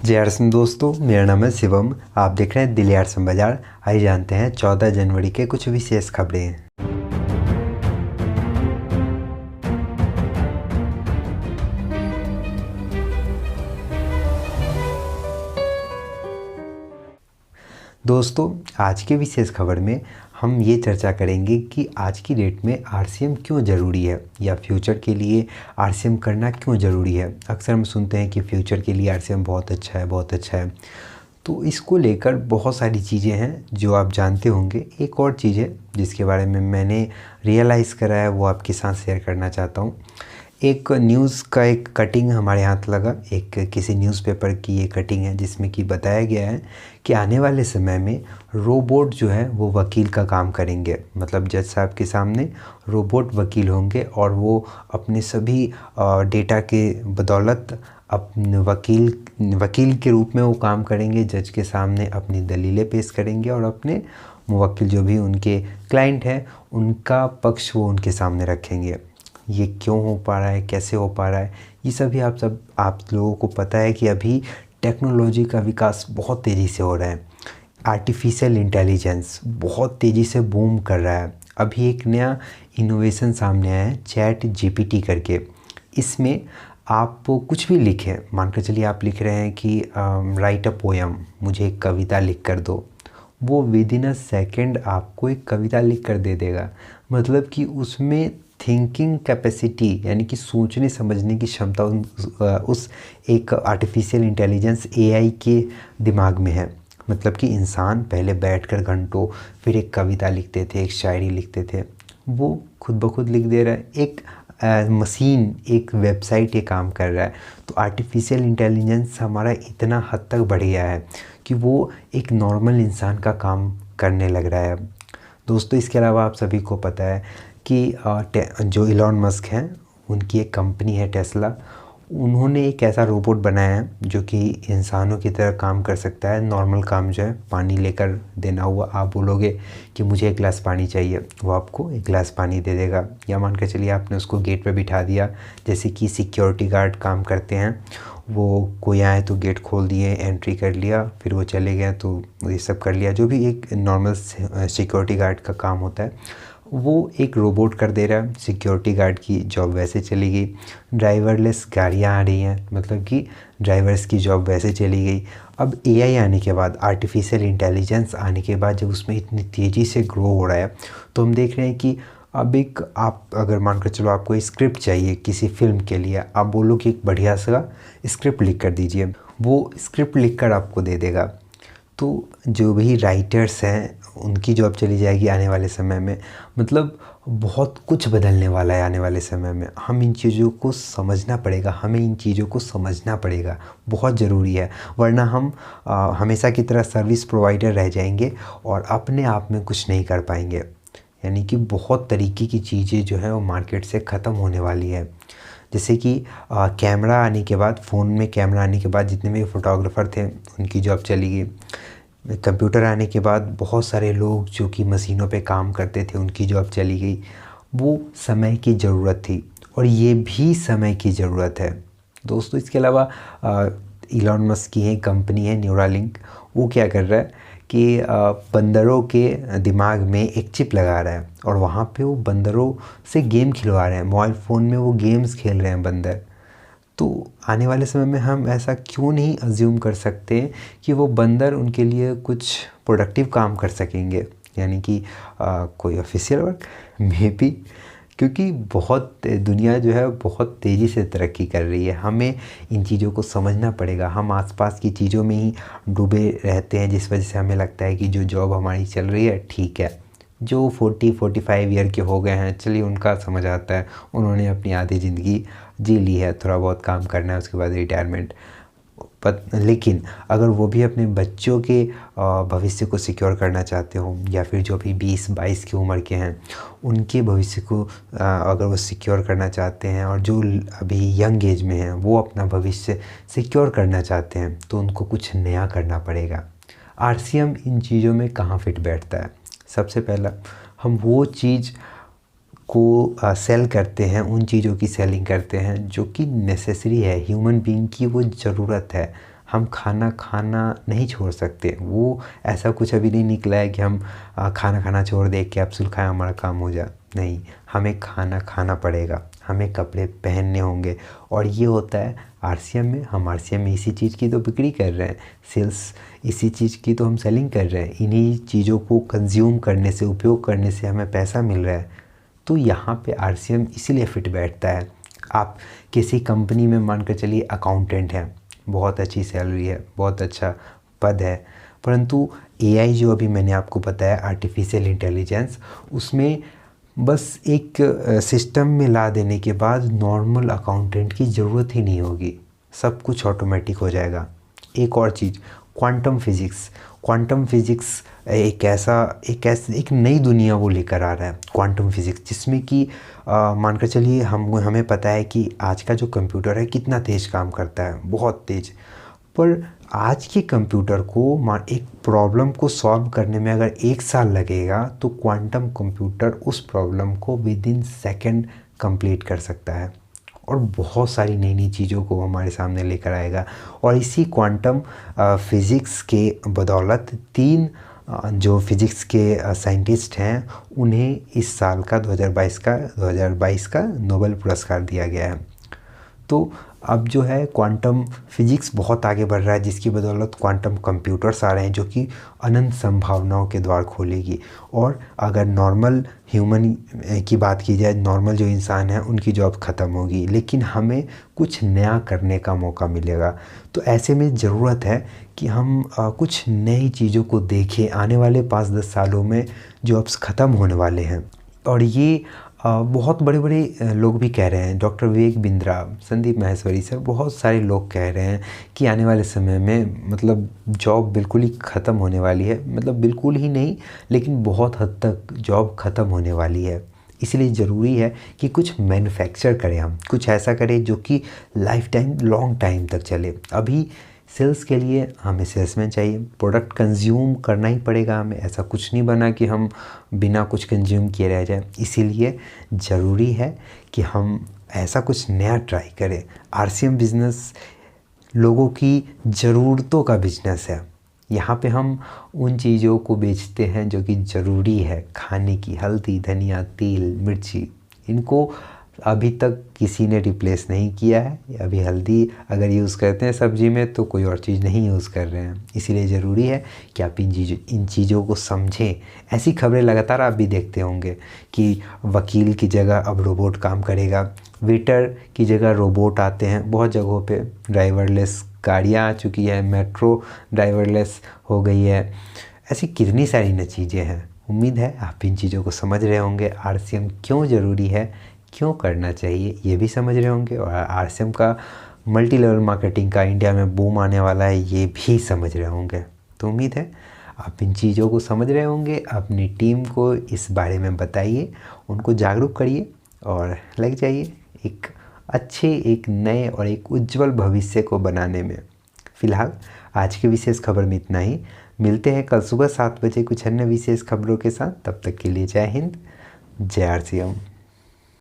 जय हर सिंह दोस्तों, मेरा नाम है शिवम। आप देख रहे हैं दिल्ली आर्सन बाजार। आइए जानते हैं 14 जनवरी के कुछ विशेष खबरें। दोस्तों, आज के विशेष खबर में हम ये चर्चा करेंगे कि आज की डेट में आरसीएम क्यों ज़रूरी है या फ्यूचर के लिए आरसीएम करना क्यों ज़रूरी है। अक्सर हम सुनते हैं कि फ्यूचर के लिए आरसीएम बहुत अच्छा है, बहुत अच्छा है। तो इसको लेकर बहुत सारी चीज़ें हैं जो आप जानते होंगे। एक और चीज़ है जिसके बारे में मैंने रियलाइज़ करा है, वो आपके साथ शेयर करना चाहता हूँ। एक न्यूज़ का एक कटिंग हमारे हाथ लगा, एक किसी न्यूज़पेपर की ये कटिंग है जिसमें कि बताया गया है कि आने वाले समय में रोबोट जो है वो वकील का काम करेंगे। मतलब जज साहब के सामने रोबोट वकील होंगे और वो अपने सभी डेटा के बदौलत अपने वकील के रूप में वो काम करेंगे। जज के सामने अपनी दलीलें पेश करेंगे और अपने मुवक्किल जो भी उनके क्लाइंट हैं उनका पक्ष वो उनके सामने रखेंगे। ये क्यों हो पा रहा है, कैसे हो पा रहा है, ये सभी आप लोगों को पता है कि अभी टेक्नोलॉजी का विकास बहुत तेज़ी से हो रहा है। आर्टिफिशियल इंटेलिजेंस बहुत तेज़ी से बूम कर रहा है। अभी एक नया इनोवेशन सामने आया है, चैट जीपीटी करके। इसमें आप कुछ भी लिखें, मानकर चलिए आप लिख रहे हैं कि राइट अ पोयम, मुझे एक कविता लिख कर दो, वो विद इन अ सेकेंड आपको एक कविता लिख कर दे देगा। मतलब कि उसमें थिंकिंग कैपेसिटी यानी कि सोचने समझने की क्षमता उस एक आर्टिफिशियल इंटेलिजेंस एआई के दिमाग में है। मतलब कि इंसान पहले बैठकर घंटों फिर एक कविता लिखते थे, एक शायरी लिखते थे, वो खुद ब खुद लिख दे रहा है। एक मशीन, एक वेबसाइट ये काम कर रहा है। तो आर्टिफिशियल इंटेलिजेंस हमारा इतना हद तक बढ़ गया है कि वो एक नॉर्मल इंसान का काम करने लग रहा है। दोस्तों, इसके अलावा आप सभी को पता है कि जो इलॉन मस्क हैं, उनकी एक कंपनी है टेस्ला। उन्होंने एक ऐसा रोबोट बनाया है जो कि इंसानों की तरह काम कर सकता है। नॉर्मल काम जो है, पानी लेकर देना हुआ, आप बोलोगे कि मुझे एक गिलास पानी चाहिए, वो आपको एक गिलास पानी दे देगा। या मान कर चलिए आपने उसको गेट पे बिठा दिया, जैसे कि सिक्योरिटी गार्ड काम करते हैं। वो कोई आए तो गेट खोल दिए, एंट्री कर लिया, फिर वो चले गए तो ये सब कर लिया। जो भी एक नॉर्मल सिक्योरिटी गार्ड का काम होता है वो एक रोबोट कर दे रहा है। सिक्योरिटी गार्ड की जॉब वैसे चली गई। ड्राइवरलेस गाड़ियाँ आ रही हैं, मतलब कि ड्राइवर्स की जॉब वैसे चली गई। अब एआई आने के बाद, आर्टिफिशियल इंटेलिजेंस आने के बाद, जब उसमें इतनी तेज़ी से ग्रो हो रहा है, तो हम देख रहे हैं कि अब एक आप अगर मानकर चलो आपको स्क्रिप्ट चाहिए किसी फ़िल्म के लिए, आप बोलो कि एक बढ़िया सा स्क्रिप्ट लिख कर दीजिए, वो स्क्रिप्ट लिख कर आपको दे देगा। तो जो भी राइटर्स हैं उनकी जॉब चली जाएगी आने वाले समय में। मतलब बहुत कुछ बदलने वाला है आने वाले समय में। हम इन चीज़ों को समझना पड़ेगा, हमें इन चीज़ों को समझना पड़ेगा, बहुत ज़रूरी है। वरना हम हमेशा की तरह सर्विस प्रोवाइडर रह जाएंगे और अपने आप में कुछ नहीं कर पाएंगे। यानी कि बहुत तरीके की चीज़ें जो है वो मार्केट से ख़त्म होने वाली है। जैसे कि कैमरा आने के बाद, फ़ोन में कैमरा आने के बाद जितने भी फ़ोटोग्राफ़र थे उनकी जॉब चली गई। कंप्यूटर आने के बाद बहुत सारे लोग जो कि मशीनों पे काम करते थे उनकी जॉब चली गई। वो समय की ज़रूरत थी और ये भी समय की ज़रूरत है। दोस्तों, इसके अलावा इलॉन मस्क की एक कंपनी है न्यूरालिंक, वो क्या कर रहा है कि बंदरों के दिमाग में एक चिप लगा रहा है और वहाँ पे वो बंदरों से गेम खिलवा रहे हैं। मोबाइल फ़ोन में वो गेम्स खेल रहे हैं बंदर। तो आने वाले समय में हम ऐसा क्यों नहीं अज्यूम कर सकते कि वो बंदर उनके लिए कुछ प्रोडक्टिव काम कर सकेंगे, यानी कि कोई ऑफिशियल वर्क मे बी। क्योंकि बहुत दुनिया जो है बहुत तेज़ी से तरक्की कर रही है। हमें इन चीज़ों को समझना पड़ेगा। हम आसपास की चीज़ों में ही डूबे रहते हैं, जिस वजह से हमें लगता है कि जो जॉब हमारी चल रही है ठीक है। जो 40-45 ईयर के हो गए हैं, चलिए उनका समझ आता है, उन्होंने अपनी आधी ज़िंदगी जी ली है, थोड़ा बहुत काम करना है, उसके बाद रिटायरमेंट। लेकिन अगर वो भी अपने बच्चों के भविष्य को सिक्योर करना चाहते हो, या फिर जो भी 20-22 की उम्र के हैं उनके भविष्य को अगर वो सिक्योर करना चाहते हैं, और जो अभी यंग एज में हैं वो अपना भविष्य सिक्योर करना चाहते हैं, तो उनको कुछ नया करना पड़ेगा। आरसीएम इन चीज़ों में कहाँ फिट बैठता है? सबसे पहला, हम वो चीज़ को सेल करते हैं, उन चीज़ों की सेलिंग करते हैं जो कि नेसेसरी है, ह्यूमन बीइंग की वो ज़रूरत है। हम खाना खाना नहीं छोड़ सकते। वो ऐसा कुछ अभी नहीं निकला है कि हम खाना खाना छोड़ दें, कैप्सूल खाएं हमारा काम हो जाए। नहीं, हमें खाना खाना पड़ेगा, हमें कपड़े पहनने होंगे। और ये होता है आरसीएम में। हम आरसीएम में इसी चीज़ की तो बिक्री कर रहे हैं, सेल्स इसी चीज़ की तो हम सेलिंग कर रहे हैं। इन्हीं चीज़ों को कंज्यूम करने से, उपयोग करने से हमें पैसा मिल रहा है। तो यहाँ पे आरसीएम इसीलिए फिट बैठता है। आप किसी कंपनी में मानकर चलिए अकाउंटेंट हैं, बहुत अच्छी सैलरी है, बहुत अच्छा पद है, परंतु एआई जो अभी मैंने आपको बताया आर्टिफिशियल इंटेलिजेंस, उसमें बस एक सिस्टम में ला देने के बाद नॉर्मल अकाउंटेंट की ज़रूरत ही नहीं होगी, सब कुछ ऑटोमेटिक हो जाएगा। एक और चीज़, क्वांटम फिज़िक्स एक नई दुनिया वो लेकर आ रहा है क्वांटम फिज़िक्स, जिसमें कि मानकर चलिए हमें पता है कि आज का जो कंप्यूटर है कितना तेज़ काम करता है, बहुत तेज़। पर आज के कंप्यूटर को एक प्रॉब्लम को सॉल्व करने में अगर 1 साल लगेगा, तो क्वांटम कंप्यूटर उस प्रॉब्लम को विदिन सेकंड कंप्लीट कर सकता है और बहुत सारी नई नई चीज़ों को हमारे सामने लेकर आएगा। और इसी क्वांटम फिज़िक्स के बदौलत 3 जो फिज़िक्स के साइंटिस्ट हैं, उन्हें इस साल का 2022 का नोबेल पुरस्कार दिया गया है। तो अब जो है क्वांटम फिज़िक्स बहुत आगे बढ़ रहा है, जिसकी बदौलत क्वांटम कंप्यूटर्स आ रहे हैं जो कि अनंत संभावनाओं के द्वार खोलेगी। और अगर नॉर्मल ह्यूमन की बात की जाए, नॉर्मल जो इंसान है उनकी जॉब ख़त्म होगी, लेकिन हमें कुछ नया करने का मौका मिलेगा। तो ऐसे में ज़रूरत है कि हम कुछ नई चीज़ों को देखें। आने वाले 5-10 सालों में जॉब्स ख़त्म होने वाले हैं और ये बहुत बड़े बड़े लोग भी कह रहे हैं, डॉक्टर विवेक बिंद्रा, संदीप माहेश्वरी सर, बहुत सारे लोग कह रहे हैं कि आने वाले समय में मतलब जॉब बिल्कुल ही ख़त्म होने वाली है। मतलब बिल्कुल ही नहीं, लेकिन बहुत हद तक जॉब ख़त्म होने वाली है। इसलिए ज़रूरी है कि कुछ मैन्युफैक्चर करें, हम कुछ ऐसा करें जो कि लाइफ टाइम, लॉन्ग टाइम तक चले। अभी सेल्स के लिए हमें सेल्समैन चाहिए, प्रोडक्ट कंज्यूम करना ही पड़ेगा हमें, ऐसा कुछ नहीं बना कि हम बिना कुछ कंज्यूम किए रह जाए। इसीलिए ज़रूरी है कि हम ऐसा कुछ नया ट्राई करें। आरसीएम बिज़नेस लोगों की ज़रूरतों का बिजनेस है। यहाँ पे हम उन चीज़ों को बेचते हैं जो कि ज़रूरी है खाने की, हल्दी, धनिया, तेल, मिर्ची, इनको अभी तक किसी ने रिप्लेस नहीं किया है। अभी हल्दी अगर यूज़ करते हैं सब्ज़ी में तो कोई और चीज़ नहीं यूज़ कर रहे हैं। इसीलिए ज़रूरी है कि आप इन चीज़ों को समझें। ऐसी खबरें लगातार आप भी देखते होंगे कि वकील की जगह अब रोबोट काम करेगा, वेटर की जगह रोबोट आते हैं, बहुत जगहों पे ड्राइवरलेस गाड़ियाँ आ चुकी है, मेट्रो ड्राइवरलेस हो गई है। ऐसी कितनी सारी न चीज़ें हैं। उम्मीद है आप इन चीज़ों को समझ रहे होंगे। आरसीएम क्यों ज़रूरी है, क्यों करना चाहिए, ये भी समझ रहे होंगे। और आरसीएम का मल्टी लेवल मार्केटिंग का इंडिया में बूम आने वाला है, ये भी समझ रहे होंगे। तो उम्मीद है आप इन चीज़ों को समझ रहे होंगे। अपनी टीम को इस बारे में बताइए, उनको जागरूक करिए और लग जाइए एक अच्छे, एक नए और एक उज्जवल भविष्य को बनाने में। फिलहाल आज की विशेष खबर में इतना ही। मिलते हैं कल सुबह 7 बजे कुछ अन्य विशेष खबरों के साथ। तब तक के लिए जय हिंद, जय आरसीएम।